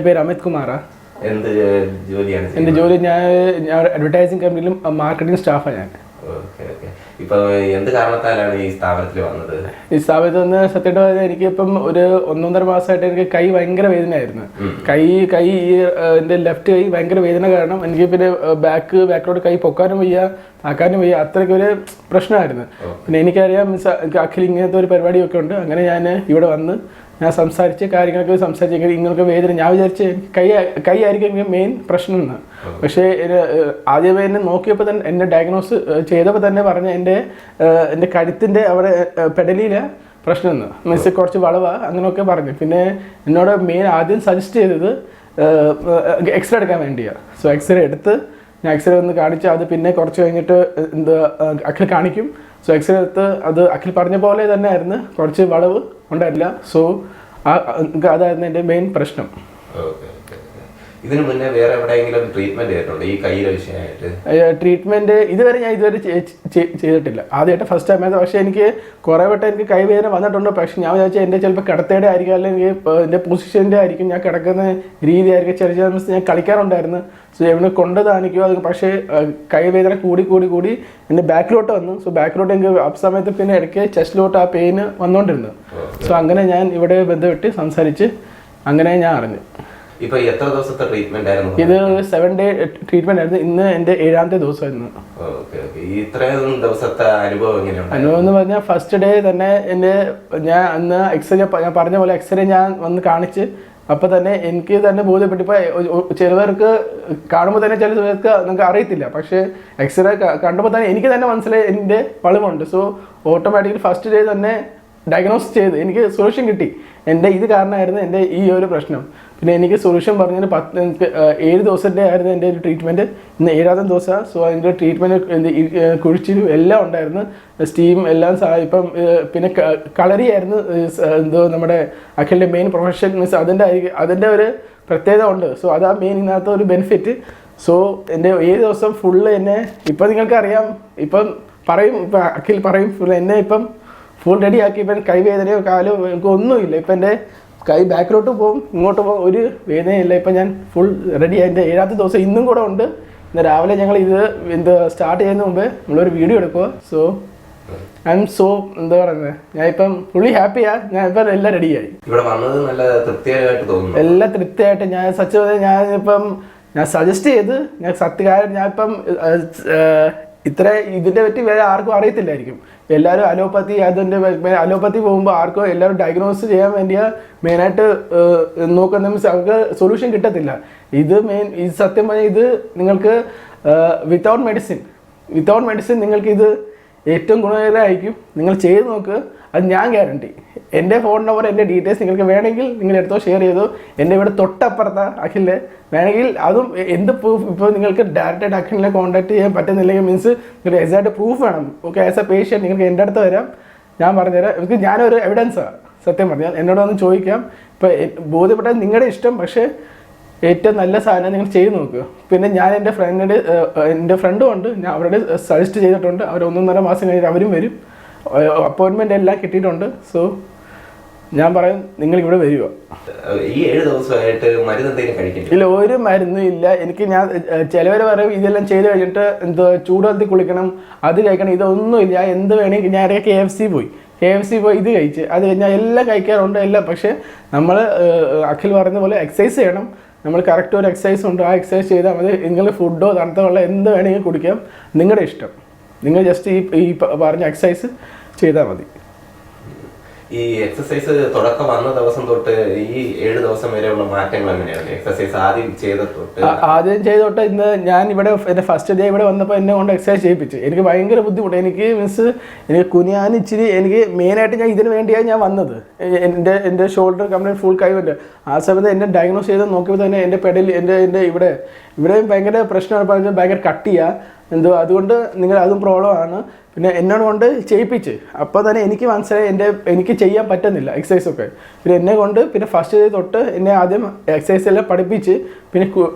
പേര് അമിത് കുമാറാ. എന്ത് ജോലിയാണ്? എൻ്റെ ജോലി ഞാൻ അഡ്വർടൈസിങ് കമ്പനിയിലും മാർക്കറ്റിംഗ് സ്റ്റാഫാണ് ഞാൻ. ഇപ്പൊ എന്ത് കാരണത്താലാണ് ഈ സ്ഥാപനത്തിൽ വന്നത്? ഈ സ്ഥാപനത്തിൽ വന്ന് സത്യമായിട്ട് പറഞ്ഞാൽ എനിക്ക് ഇപ്പം ഒരു 1.5 മാസമായിട്ട് എനിക്ക് കൈ ഭയങ്കര വേദനയായിരുന്നു. കൈ എൻ്റെ ലെഫ്റ്റ് കൈ ഭയങ്കര വേദന കാരണം എനിക്ക് പിന്നെ ബാക്കിലോട്ട് കൈ പൊക്കാനും വയ്യ, ആക്കാനും വയ്യ, അത്രയ്ക്കൊരു പ്രശ്നമായിരുന്നു. പിന്നെ എനിക്കറിയാം അഖിൽ ഇങ്ങനത്തെ ഒരു പരിപാടിയൊക്കെ ഉണ്ട്. അങ്ങനെ ഞാൻ ഇവിടെ വന്ന് ഞാൻ സംസാരിച്ച് കാര്യങ്ങളൊക്കെ സംസാരിച്ച് ഇങ്ങനൊക്കെ വേദന ഞാൻ വിചാരിച്ച് കൈ ആയിരിക്കും എനിക്ക് മെയിൻ പ്രശ്നം എന്ന്. പക്ഷേ ആദ്യമേ എന്നെ നോക്കിയപ്പോൾ തന്നെ എന്നെ ഡയഗ്നോസ് ചെയ്തപ്പോൾ തന്നെ പറഞ്ഞ എൻ്റെ കഴുത്തിൻ്റെ അവിടെ പെടലിയിലെ പ്രശ്നം എന്ന് മീൻസ് കുറച്ച് വളവാ അങ്ങനെയൊക്കെ പറഞ്ഞു. പിന്നെ എന്നോട് മെയിൻ ആദ്യം സജസ്റ്റ് ചെയ്തത് എക്സ്റേ എടുക്കാൻ വേണ്ടിയാണ്. സോ എക്സ്റേ എടുത്ത് ഞാൻ എക്സ്റേ ഒന്ന് കാണിച്ച് അത് പിന്നെ കുറച്ച് കഴിഞ്ഞിട്ട് അഖിൽ കാണിക്കും. സോ എക്സ്റേ എടുത്ത് അത് അഖിൽ പറഞ്ഞ പോലെ തന്നെ ആയിരുന്നു, കുറച്ച് വളവ് ഉണ്ടായില്ല. സോ അതായിരുന്നു എൻ്റെ മെയിൻ പ്രശ്നം. ഇതിനു മുന്നേ വേറെ എവിടെയെങ്കിലും ട്രീറ്റ്മെന്റ് ചെയ്തിട്ടുണ്ടോ ഈ കൈയുടെ വിഷയമായിട്ട്? ട്രീറ്റ്മെന്റ് ഞാൻ ഇതുവരെ ചെയ്തിട്ടില്ല. ആദ്യമായിട്ട് ഫസ്റ്റ് ടൈം ആയിരുന്നു. പക്ഷേ എനിക്ക് കുറേ വട്ടം എനിക്ക് കൈവേദന വന്നിട്ടുണ്ട്. പക്ഷെ ഞാൻ വിചാരിച്ചാൽ എൻ്റെ ചിലപ്പോൾ കിടത്തയുടെ ആയിരിക്കും, അല്ലെങ്കിൽ എൻ്റെ പൊസിഷൻ്റെ ആയിരിക്കും, ഞാൻ കിടക്കുന്ന രീതി ആയിരിക്കും. ചെറിയ ഞാൻ കളിക്കാറുണ്ടായിരുന്നു. സോ എവിടെ കൊണ്ട് കാണിക്കുമോ അത്. പക്ഷേ കൈവേദന കൂടി എൻ്റെ ബാക്കിലോട്ട് വന്നു. സോ ബാക്കിലോട്ട് എനിക്ക് ആ സമയത്ത് പിന്നെ ഇടയ്ക്ക് ചെസ്റ്റിലോട്ട് ആ പെയിന് വന്നുകൊണ്ടിരുന്നു. സോ അങ്ങനെ ഞാൻ ഇവിടെ ബന്ധപ്പെട്ട് സംസാരിച്ച് അങ്ങനെ ഞാൻ അറിഞ്ഞു. ഇപ്പൊ എത്ര ദിവസത്തെ ട്രീറ്റ്മെന്റ് ആയിരുന്നു? ഇത് 7 ഡേ ട്രീറ്റ്മെന്റ് ആയിരുന്നു. ഇന്ന് എൻ്റെ 7ാമത്തെ ദിവസമായിരുന്നു. ഇത്രയും ദിവസത്തെ അനുഭവം എന്ന് പറഞ്ഞാൽ ഫസ്റ്റ് ഡേ തന്നെ ഞാൻ അന്ന് എക്സ്റേ ഞാൻ പറഞ്ഞ പോലെ എക്സ്റേ ഞാൻ വന്ന് കാണിച്ച് അപ്പോൾ തന്നെ എനിക്ക് തന്നെ ബോധ്യപ്പെട്ടു. ഇപ്പോൾ ചിലവർക്ക് കാണുമ്പോൾ തന്നെ ചില ചിലർക്ക് നമുക്ക് അറിയത്തില്ല. പക്ഷേ എക്സ്റേ കണ്ടപ്പോൾ തന്നെ എനിക്ക് തന്നെ മനസ്സിലായി എൻ്റെ വളവുണ്ട്. സോ ഓട്ടോമാറ്റിക്കലി ഫസ്റ്റ് ഡേ തന്നെ ഡയഗ്നോസ് ചെയ്ത് എനിക്ക് സൊല്യൂഷൻ കിട്ടി. എൻ്റെ ഇത് കാരണമായിരുന്നു എൻ്റെ ഈ ഒരു പ്രശ്നം. പിന്നെ എനിക്ക് സൊല്യൂഷൻ പറഞ്ഞതിന് 7 ദിവസത്തെ ആയിരുന്നു എൻ്റെ ഒരു ട്രീറ്റ്മെൻറ്റ്. ഇന്ന് 7ാമത്തെ ദിവസമാണ്. സോ അതിൻ്റെ ട്രീറ്റ്മെൻറ്റ് കുഴിച്ചിലും എല്ലാം ഉണ്ടായിരുന്നു, സ്റ്റീം എല്ലാം. ഇപ്പം പിന്നെ കളരിയായിരുന്നു നമ്മുടെ അഖിലിൻ്റെ മെയിൻ പ്രൊഫഷൻ. മീൻസ് അതിൻ്റെ ഒരു പ്രത്യേകത ഉണ്ട്. സോ അതാ മെയിൻ ഇതിനകത്ത് ഒരു ബെനിഫിറ്റ്. സോ എൻ്റെ 7 ദിവസം ഫുള്ള് എന്നെ ഇപ്പം നിങ്ങൾക്കറിയാം, ഇപ്പം അഖിൽ പറയും എന്നെ ഇപ്പം ഫുൾ റെഡി ആക്കി. ഇപ്പം കൈവേദനയോ കാലോ എനിക്ക് ഒന്നുമില്ല. ഇപ്പം എൻ്റെ കൈ ബാക്കിലോട്ട് പോകും, ഇങ്ങോട്ട് പോകും, ഒരു വേദനയില്ല. ഇപ്പം ഞാൻ ഫുൾ റെഡി. എൻ്റെ 7ാമത്തെ ദിവസം ഇന്നും കൂടെ ഉണ്ട്. ഇന്ന് രാവിലെ ഞങ്ങൾ ഇത് സ്റ്റാർട്ട് ചെയ്യുന്ന മുമ്പേ നമ്മളൊരു വീഡിയോ എടുക്കുക. സോ ഐ എം സോ എന്താ പറയുന്നത്, ഞാൻ ഇപ്പം ഫുള്ളി ഹാപ്പിയാണ്. ഞാൻ ഇപ്പം എല്ലാം റെഡിയായി. ഇവിടെ വന്നത് നല്ല തൃപ്തിയായിട്ട് തോന്നുന്നു. എല്ലാം തൃപ്തിയായിട്ട് ഞാൻ സജസ്റ്റ് ചെയ്ത് സത്യകാര്യം ഞാനിപ്പം ഇതിനെ പറ്റി വേറെ ആർക്കും അറിയത്തില്ലായിരിക്കും. എല്ലാവരും അലോപ്പതി പോകുമ്പോൾ ആർക്കും എല്ലാവരും ഡയഗ്നോസ് ചെയ്യാൻ വേണ്ടിയാ മെയിനായിട്ട് നോക്കുന്ന. മീൻസ് അവർക്ക് സൊല്യൂഷൻ കിട്ടത്തില്ല. ഇത് സത്യം പറഞ്ഞാൽ ഇത് നിങ്ങൾക്ക് വിത്തൗട്ട് മെഡിസിൻ നിങ്ങൾക്ക് ഇത് ഏറ്റവും ഗുണകരമായിരിക്കും. നിങ്ങൾ ചെയ്ത് നോക്ക്, അത് ഞാൻ ഗ്യാരണ്ടി. എൻ്റെ ഫോൺ നമ്പർ, എൻ്റെ ഡീറ്റെയിൽസ് നിങ്ങൾക്ക് വേണമെങ്കിൽ നിങ്ങൾ എടുത്തോ, ഷെയർ ചെയ്തോ. എൻ്റെ ഇവിടെ തൊട്ടപ്പുറത്താണ് അഖിലിൻ്റെ. വേണമെങ്കിൽ അതും എന്ത് പ്രൂഫ്, ഇപ്പോൾ നിങ്ങൾക്ക് ഡയറക്റ്റായിട്ട് അഖിലിനെ കോൺടാക്ട് ചെയ്യാൻ പറ്റുന്നില്ലെങ്കിൽ മീൻസ് നിങ്ങൾക്ക് എക്സാക്റ്റ് പ്രൂഫ് വേണം. ഓക്കെ, ആസ് എ പേഷ്യൻറ്റ് നിങ്ങൾക്ക് എൻ്റെ അടുത്ത് വരാം, ഞാൻ പറഞ്ഞുതരാം. എനിക്ക് ഞാനൊരു എവിഡൻസാണ് സത്യം പറഞ്ഞാൽ. എന്നോട് വന്ന് ചോദിക്കാം. ഇപ്പോൾ ബോധ്യപ്പെട്ട നിങ്ങളുടെ ഇഷ്ടം. പക്ഷേ ഏറ്റവും നല്ല സാധനം നിങ്ങൾ ചെയ്ത് നോക്കുക. പിന്നെ ഞാൻ എൻ്റെ ഫ്രണ്ടും ഉണ്ട്, ഞാൻ അവരുടെ സജസ്റ്റ് ചെയ്തിട്ടുണ്ട്. അവർ 1.5 മാസം കഴിഞ്ഞിട്ട് അവരും വരും. അപ്പോയിൻമെൻ്റ് എല്ലാം കിട്ടിയിട്ടുണ്ട്. സോ ഞാൻ പറയും നിങ്ങൾ ഇവിടെ വരിക. ഈ 7 ദിവസമായിട്ട് മരുന്ന് എന്തെങ്കിലും കഴിക്കില്ല? ഇല്ല, ഒരു മരുന്നും ഇല്ല എനിക്ക്. ഞാൻ ചിലവർ പറയും ഇതെല്ലാം ചെയ്ത് കഴിഞ്ഞിട്ട് ചൂടുവെള്ളത്തിൽ കുളിക്കണം, അത് കഴിക്കണം, ഇതൊന്നുമില്ല. ഞാൻ എന്ത് വേണമെങ്കിൽ ഞാൻ KFC പോയി ഇത് കഴിച്ച് അത് ഞാൻ എല്ലാം കഴിക്കാറുണ്ട് എല്ലാം. പക്ഷേ നമ്മൾ അഖിൽ പറയുന്ന പോലെ എക്സസൈസ് ചെയ്യണം. നമ്മൾ കറക്റ്റ് ഒരു എക്സസൈസ് ഉണ്ട്, ആ എക്സസൈസ് ചെയ്താൽ മതി. നിങ്ങൾ ഫുഡോ തണുത്ത വെള്ളം എന്ത് വേണമെങ്കിൽ കുടിക്കാം, നിങ്ങളുടെ ഇഷ്ടം. നിങ്ങൾ ജസ്റ്റ് ഈ പറഞ്ഞ എക്സസൈസ് ചെയ്താൽ മതി. ഈ എക്സസൈസ് തുടക്കം വന്ന ദിവസം തൊട്ട് ഈ 7 ദിവസം വരെയുള്ള മാറ്റങ്ങൾ എങ്ങനെയാണ്? എക്സസൈസ് ആദ്യം ചെയ്ത തൊട്ട് ഇന്ന് ഞാൻ ഇവിടെ എൻ്റെ ഫസ്റ്റ് ഡേ ഇവിടെ വന്നപ്പോൾ എന്നെ കൊണ്ട് എക്സസൈസ് ചെയ്യിപ്പിച്ച് എനിക്ക് ഭയങ്കര ബുദ്ധിമുട്ട്. എനിക്ക് കുനിയാൻ ഇച്ചിരി എനിക്ക് മെയിനായിട്ട് ഞാൻ ഇതിന് വേണ്ടിയാണ് ഞാൻ വന്നത്. എൻ്റെ ഷോൾഡർ കംപ്ലീറ്റ് ഫുൾ കൈവുണ്ട്. ആ സമയത്ത് എന്നെ ഡയഗ്നോസ് ചെയ്ത് നോക്കിയപ്പോൾ തന്നെ എൻ്റെ പെടൽ എൻ്റെ ഇവിടെയും ഭയങ്കര പ്രശ്നമാണ്. പറഞ്ഞാൽ ഭയങ്കര കട്ടിയാണ് അതുകൊണ്ട് നിങ്ങൾ അതും പ്രോബ്ലമാണ്. പിന്നെ എന്നോട് കൊണ്ട് ചെയ്യിപ്പിച്ച്. അപ്പോൾ തന്നെ എനിക്ക് മനസ്സിലായി എനിക്ക് ചെയ്യാൻ പറ്റുന്നില്ല എക്സസൈസൊക്കെ. പിന്നെ എന്നെ കൊണ്ട് പിന്നെ ഫസ്റ്റ് ഡേ തൊട്ട് എന്നെ ആദ്യം എക്സസൈസ് എല്ലാം പഠിപ്പിച്ച് പിന്നെ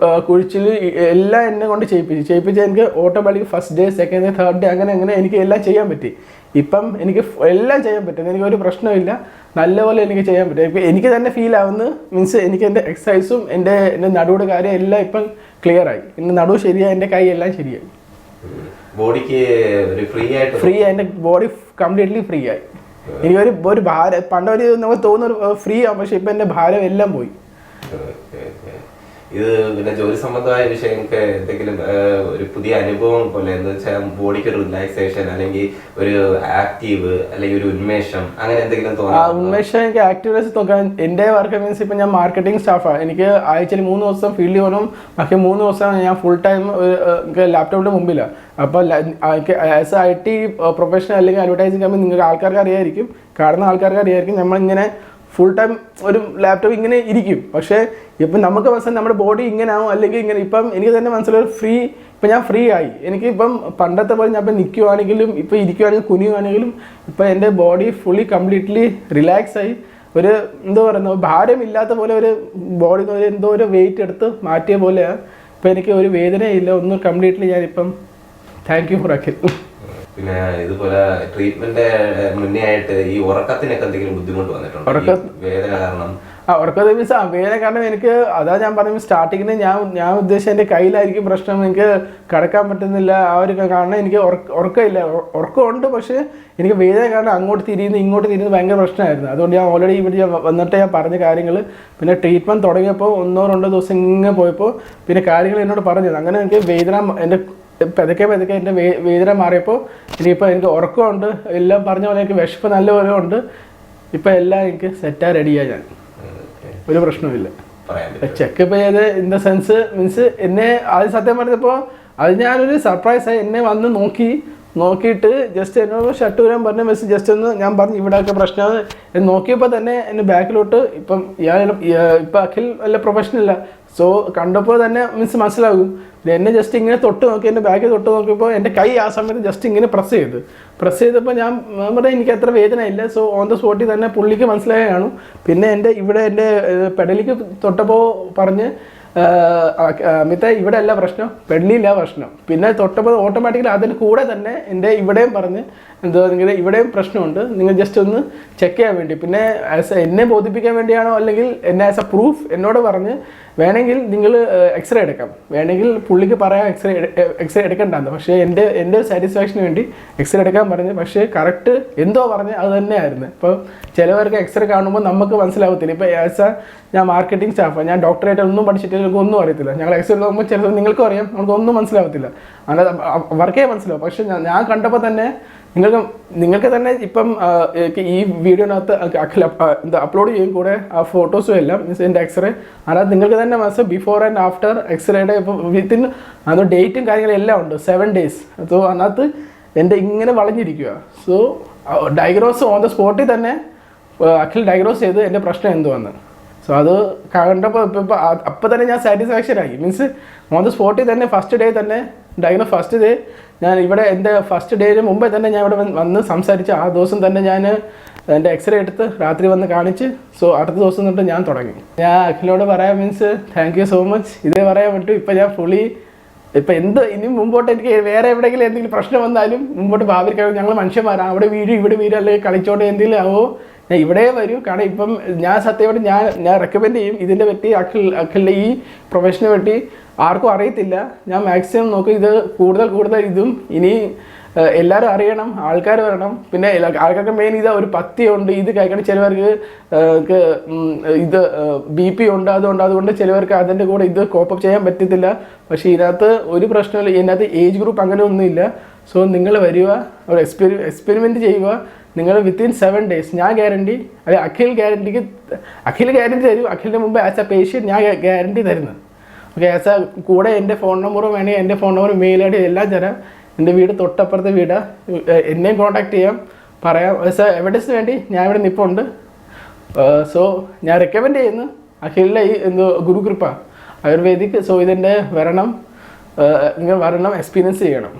കുഴിച്ചിൽ എല്ലാം എന്നെ കൊണ്ട് ചെയ്യിപ്പിച്ച് എനിക്ക് automatic first day second day third day അങ്ങനെ എനിക്ക് എല്ലാം ചെയ്യാൻ പറ്റി. ഇപ്പം എനിക്ക് എല്ലാം ചെയ്യാൻ പറ്റും, എനിക്കൊരു പ്രശ്നമില്ല, നല്ലപോലെ എനിക്ക് ചെയ്യാൻ പറ്റും. ഇപ്പം എനിക്ക് തന്നെ ഫീൽ ആവുന്നു, മീൻസ് എനിക്ക് എൻ്റെ എക്സസൈസും എൻ്റെ നടുവിടെ കാര്യം എല്ലാം ഇപ്പം ക്ലിയറായി. എൻ്റെ നടുവ് ശരിയായി, എൻ്റെ കൈ എല്ലാം ശരിയായി. ബോഡിക്ക് ഫ്രീ ആയി, എൻ്റെ ബോഡി കംപ്ലീറ്റ്ലി ഫ്രീ ആയി. എനിക്കൊരു ഭാരം പണ്ടൊരു നമുക്ക് തോന്നുന്നൊരു ഫ്രീ ആവും, പക്ഷെ ഇപ്പം എൻ്റെ ഭാരം എല്ലാം പോയി. ഇത് പിന്നെ ജോലി സംബന്ധമായ വിഷയങ്ങൾക്ക് എന്തെങ്കിലും ഒരു പുതിയ അനുഭവം പോലെ എന്ന് വെച്ചാൽ ബോഡിക്ക് ഒരു റിലാക്സേഷൻ അല്ലെങ്കിൽ ഒരു ആക്റ്റീവ് അല്ലെങ്കിൽ ഒരു ഉന്മേഷം അങ്ങനെ എന്തെങ്കിലും തോന്നുന്നു? ഉന്മേഷം എനിക്ക് ആക്റ്റീവ്നെസ് നോക്കാൻ എൻ്റെ വർക്ക് മീൻസ് ഇപ്പം ഞാൻ മാർക്കറ്റിംഗ് സ്റ്റാഫാണ്. എനിക്ക് ആഴ്ചയിൽ 3 ദിവസം ഫീൽഡിൽ പോകണം, ബാക്കി 3 ദിവസം ഞാൻ ഫുൾ ടൈം ലാപ്ടോപ്പിൻ്റെ മുമ്പിലാണ്. അപ്പോൾ ആസ് എ IT പ്രൊഫഷണൽ അല്ലെങ്കിൽ അഡ്വർടൈസിങ് കമ്പനി നിങ്ങൾക്ക് ആൾക്കാർക്ക് അറിയായിരിക്കും, കാണുന്ന ആൾക്കാർക്ക് അറിയായിരിക്കും, നമ്മളിങ്ങനെ ഫുൾ ടൈം ഒരു ലാപ്ടോപ്പ് ഇങ്ങനെ ഇരിക്കും. പക്ഷേ ഇപ്പം നമുക്ക് മനസ്സിലായി നമ്മുടെ ബോഡി ഇങ്ങനെ ആവും അല്ലെങ്കിൽ ഇങ്ങനെ. ഇപ്പം എനിക്ക് തന്നെ മനസ്സിലായി ഇപ്പം ഞാൻ ഫ്രീ ആയി. എനിക്കിപ്പം പണ്ടത്തെ പോലെ ഞാൻ ഇപ്പം നിൽക്കുവാണെങ്കിലും ഇപ്പം ഇരിക്കുവാണെങ്കിലും കുനിയുവാണെങ്കിലും ഇപ്പം എൻ്റെ ബോഡി ഫുള്ളി കംപ്ലീറ്റ്ലി റിലാക്സ് ആയി. ഒരു എന്തോ പറയുന്നത് ഭാരമില്ലാത്ത പോലെ ഒരു ബോഡി എന്തോ ഒരു വെയിറ്റ് എടുത്ത് മാറ്റിയ പോലെയാണ്. ഇപ്പം എനിക്ക് ഒരു വേദനയില്ല, ഒന്നും കംപ്ലീറ്റ്ലി ഞാനിപ്പം താങ്ക് യു ഫോർ അഖിൽ. പിന്നെ ഇതുപോലെ ട്രീറ്റ്മെന്റ് മുന്നേ ആയിട്ട് ഈ ഉറക്കത്തിനൊക്കെ എന്തെങ്കിലും ബുദ്ധിമുട്ട് വന്നിട്ടുണ്ടോ? വേദന കാരണം? ഉറക്കത്തെ മീൻസ് വേദന കാരണം എനിക്ക് അതാ ഞാൻ പറയുന്നത് സ്റ്റാർട്ടിങ്ങിന് ഞാൻ ഉദ്ദേശിച്ച എൻ്റെ കയ്യിലായിരിക്കും പ്രശ്നം. എനിക്ക് കിടക്കാൻ പറ്റുന്നില്ല, ആ ഒരു കാരണം എനിക്ക് ഉറക്കമില്ല. ഉറക്കമുണ്ട്, പക്ഷേ എനിക്ക് വേദന കാരണം അങ്ങോട്ട് തിരിയുന്നു ഇങ്ങോട്ട് തിരിയുന്നത് ഭയങ്കര പ്രശ്നമായിരുന്നു. അതുകൊണ്ട് ഞാൻ ഓൾറെഡി ഇവിടെ വന്നിട്ട് ഞാൻ പറഞ്ഞ കാര്യങ്ങൾ പിന്നെ ട്രീറ്റ്മെൻറ്റ് തുടങ്ങിയപ്പോൾ 1-2 ദിവസം ഇങ്ങനെ പോയപ്പോൾ പിന്നെ കാര്യങ്ങൾ എന്നോട് പറഞ്ഞത്. അങ്ങനെ എനിക്ക് വേദന എൻ്റെ പതുക്കെ എൻ്റെ വേദന മാറിയപ്പോൾ ഇനിയിപ്പോൾ എനിക്ക് ഉറക്കമുണ്ട്, എല്ലാം പറഞ്ഞ പോലെ എനിക്ക് വിശപ്പ് നല്ലപോലെ ഉണ്ട്. ഇപ്പം എല്ലാം എനിക്ക് സെറ്റായി റെഡിയായി, ഞാൻ ഒരു പ്രശ്നവുമില്ല. ചെക്കപ്പ് ചെയ്ത് ഇൻ ദ സെൻസ് മീൻസ് എന്നെ ആദ്യം സത്യം പറഞ്ഞപ്പോൾ അത് ഞാനൊരു സർപ്രൈസായി. എന്നെ വന്ന് നോക്കിയിട്ട് ജസ്റ്റ് എന്നോട് ഷർട്ട് വരാൻ പറഞ്ഞ മെസ്സ് ജസ്റ്റ് ഒന്ന് ഞാൻ പറഞ്ഞു ഇവിടെയൊക്കെ പ്രശ്നമാണ് നോക്കിയപ്പോൾ തന്നെ എൻ്റെ ബാക്കിലോട്ട് ഇപ്പം ഇപ്പം അഖിൽ വല്ല പ്രൊഫഷണല്ല. സോ കണ്ടപ്പോൾ തന്നെ മീൻസ് മനസ്സിലാകും. എന്നെ ജസ്റ്റ് ഇങ്ങനെ തൊട്ട് നോക്കി, എൻ്റെ ബാക്കിൽ തൊട്ട് നോക്കിയപ്പോൾ എൻ്റെ കൈ ആ സമയത്ത് ജസ്റ്റ് ഇങ്ങനെ പ്രസ് ചെയ്തപ്പോൾ ഞാൻ പറഞ്ഞാൽ എനിക്ക് അത്ര വേദന ഇല്ല. സോ ഓൺ ദ സ്പോട്ടിൽ തന്നെ പുള്ളിക്ക് മനസ്സിലായി കാണും. പിന്നെ എൻ്റെ പെടലിക്ക് തൊട്ടപ്പോൾ പറഞ്ഞ് അമിത ഇവിടെ അല്ല പ്രശ്നം, പെടലിയില്ല പ്രശ്നം. പിന്നെ തൊട്ടപ്പോൾ ഓട്ടോമാറ്റിക്കലി അതിന് കൂടെ തന്നെ എൻ്റെ ഇവിടെയും പറഞ്ഞ് നിങ്ങളുടെ ഇവിടെയും പ്രശ്നമുണ്ട്, നിങ്ങൾ ജസ്റ്റ് ഒന്ന് ചെക്ക് ചെയ്യാൻ വേണ്ടി. പിന്നെ എന്നെ ബോധിപ്പിക്കാൻ വേണ്ടിയാണോ അല്ലെങ്കിൽ എന്നെ ആസ് എ പ്രൂഫ് എന്നോട് പറഞ്ഞ് വേണമെങ്കിൽ നിങ്ങൾ എക്സ്റേ എടുക്കാം, വേണമെങ്കിൽ പുള്ളിക്ക് പറയാം എക്സ്റേ എടുക്കണ്ടെന്ന്. പക്ഷേ എൻ്റെ സാറ്റിസ്ഫാക്ഷന് വേണ്ടി എക്സ്റേ എടുക്കാൻ പറഞ്ഞ്. പക്ഷേ കറക്റ്റ് എന്തോ പറഞ്ഞ് അത് തന്നെയായിരുന്നു. ഇപ്പോൾ ചിലവർക്ക് എക്സ്റേ കാണുമ്പോൾ നമുക്ക് മനസ്സിലാവത്തില്ല. ഇപ്പോൾ ആസ് ഞാൻ മാർക്കറ്റിംഗ് സ്റ്റാഫാണ്, ഞാൻ ഡോക്ടറായിട്ട് ഒന്നും പഠിച്ചിട്ട് ഒന്നും അറിയത്തില്ല. ഞങ്ങൾ എക്സ്റേ നോക്കുമ്പോൾ ചിലപ്പോൾ നിങ്ങൾക്കും അറിയാം, നമുക്കൊന്നും മനസ്സിലാവത്തില്ല, അങ്ങനെ അവർക്കേ മനസ്സിലാവും. പക്ഷേ ഞാൻ കണ്ടപ്പോൾ തന്നെ നിങ്ങൾക്ക് തന്നെ ഇപ്പം ഈ വീഡിയോനകത്ത് അപ്ലോഡ് ചെയ്യും കൂടെ ആ ഫോട്ടോസും എല്ലാം മീൻസ് എൻ്റെ എക്സ്റേ. അതായത് നിങ്ങൾക്ക് തന്നെ മനസ്സിൽ ബിഫോർ ആൻഡ് ആഫ്റ്റർ എക്സ്റേയുടെ ഇപ്പോൾ വിത്തിൻ അത് ഡേറ്റും കാര്യങ്ങളും എല്ലാം ഉണ്ട് 7 days. സോ അതിനകത്ത് എൻ്റെ ഇങ്ങനെ വളഞ്ഞിരിക്കുക. സോ ഡയഗ്നോസ് ഓൺ ദ സ്പോട്ടിൽ തന്നെ അഖിൽ ഡയഗ്നോസ് ചെയ്ത് എൻ്റെ പ്രശ്നം എന്തുവന്ന്. സോ അത് കണ്ടപ്പോൾ അപ്പം തന്നെ ഞാൻ സാറ്റിസ്ഫാക്ഷനായി. മീൻസ് ഓൺ ദ സ്പോട്ടിൽ തന്നെ ഫസ്റ്റ് ഡേ തന്നെ ഫസ്റ്റ് ഡേ ഞാൻ ഇവിടെ എൻ്റെ ഫസ്റ്റ് ഡേന് മുമ്പേ തന്നെ ഞാൻ ഇവിടെ വന്ന് സംസാരിച്ച് ആ ദിവസം തന്നെ ഞാൻ എൻ്റെ എക്സ്റേ എടുത്ത് രാത്രി വന്ന് കാണിച്ച്. സോ അടുത്ത ദിവസം തൊട്ട് ഞാൻ തുടങ്ങി. ഞാൻ അഖിലോട് പറയാം means thank you so much, ഇതേ പറയാൻ പറ്റും. ഇപ്പം ഞാൻ ഫുള്ളി ഇപ്പം ഇനി മുമ്പോട്ട് എനിക്ക് വേറെ എവിടെയെങ്കിലും എന്തെങ്കിലും പ്രശ്നം വന്നാലും മുമ്പോട്ട് ഭാവിയിൽ കഴിയും. ഞങ്ങൾ മനുഷ്യന്മാരാണ്, അവിടെ വീഴും ഇവിടെ വീഴും അല്ലെങ്കിൽ കളിച്ചോട്ടെ എന്തെങ്കിലും ആവോ ഞാൻ ഇവിടെ വരും. കാരണം ഇപ്പം ഞാൻ സത്യമായിട്ട് ഞാൻ റെക്കമെൻഡ് ചെയ്യും ഇതിൻ്റെ പറ്റി. അഖിലിൻ്റെ ഈ പ്രൊഫഷനെ പറ്റി ആർക്കും അറിയത്തില്ല. ഞാൻ മാക്സിമം നോക്കും ഇത് കൂടുതൽ ഇതും ഇനി എല്ലാവരും അറിയണം, ആൾക്കാർ വരണം. പിന്നെ ആൾക്കാർക്ക് മെയിൻ ഇത് ഒരു പഥ്യമുണ്ട്, ഇത് കഴിക്കണം. ചിലവർക്ക് ഇത് BP ഉണ്ട്, അതുകൊണ്ട് ചിലവർക്ക് അതിൻ്റെ കൂടെ ഇത് കോപ്പപ്പ് ചെയ്യാൻ പറ്റത്തില്ല. പക്ഷേ ഇതിനകത്ത് ഒരു പ്രശ്നമില്ല, ഇതിനകത്ത് ഏജ് ഗ്രൂപ്പ് അങ്ങനെ ഒന്നുമില്ല. സോ നിങ്ങൾ വരിക, ഒരു എക്സ്പെരിമെൻറ്റ് ചെയ്യുക. നിങ്ങൾ വിത്തിൻ 7 days ഞാൻ ഗ്യാരണ്ടി, അല്ലെ അഖിൽ ഗ്യാരണ്ടി തരും. അഖിലിൻ്റെ മുമ്പ് ആസ് എ പേഷ്യൻറ്റ് ഞാൻ ഗ്യാരണ്ടി തരുന്നത്. ഓക്കെ, ആസ് എ കൂടെ എൻ്റെ ഫോൺ നമ്പറും വേണമെങ്കിൽ എൻ്റെ ഫോൺ നമ്പറും മെയിൽ ID എല്ലാം തരാം. എൻ്റെ വീട് തൊട്ടപ്പുറത്തെ വീട്, എന്നെയും കോൺടാക്ട് ചെയ്യാം, പറയാം. ആസ് എ എവിഡൻസിന് വേണ്ടി ഞാൻ ഇവിടെ നിൽപ്പുണ്ട്. സോ ഞാൻ റെക്കമെൻഡ് ചെയ്യുന്നു അഖിലിൻ്റെ ഈ ഗുരുകൃപ ആയുർവേദിക്. സോ ഇതിൻ്റെ വരണം, എക്സ്പീരിയൻസ് ചെയ്യണം.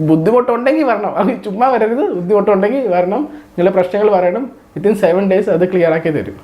ബുദ്ധിമുട്ടുണ്ടെങ്കിൽ വരണം, അത് ചുമ്മാ വരരുത്. ബുദ്ധിമുട്ടുണ്ടെങ്കിൽ വരണം, നിങ്ങളുടെ പ്രശ്നങ്ങൾ പറയണം. വിത്തിൻ 7 days അത് ക്ലിയർ ആക്കി തരും.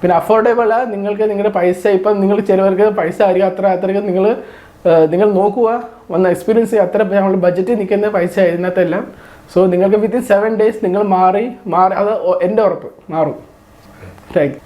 പിന്നെ അഫോർഡബിൾ നിങ്ങൾക്ക് നിങ്ങളുടെ പൈസ ഇപ്പം നിങ്ങൾ ചിലവർക്ക് പൈസ ആയിരിക്കും അത്രയ്ക്ക് നിങ്ങൾ നോക്കുക, വന്ന് എക്സ്പീരിയൻസ് ചെയ്യുക. അത്ര നമ്മൾ ബഡ്ജറ്റിൽ നിൽക്കുന്ന പൈസ ഇതിനകത്തെല്ലാം. സോ നിങ്ങൾക്ക് വിത്തിൻ 7 days നിങ്ങൾ മാറി അത് എൻ്റെ ഉറപ്പ് മാറും. Thank you.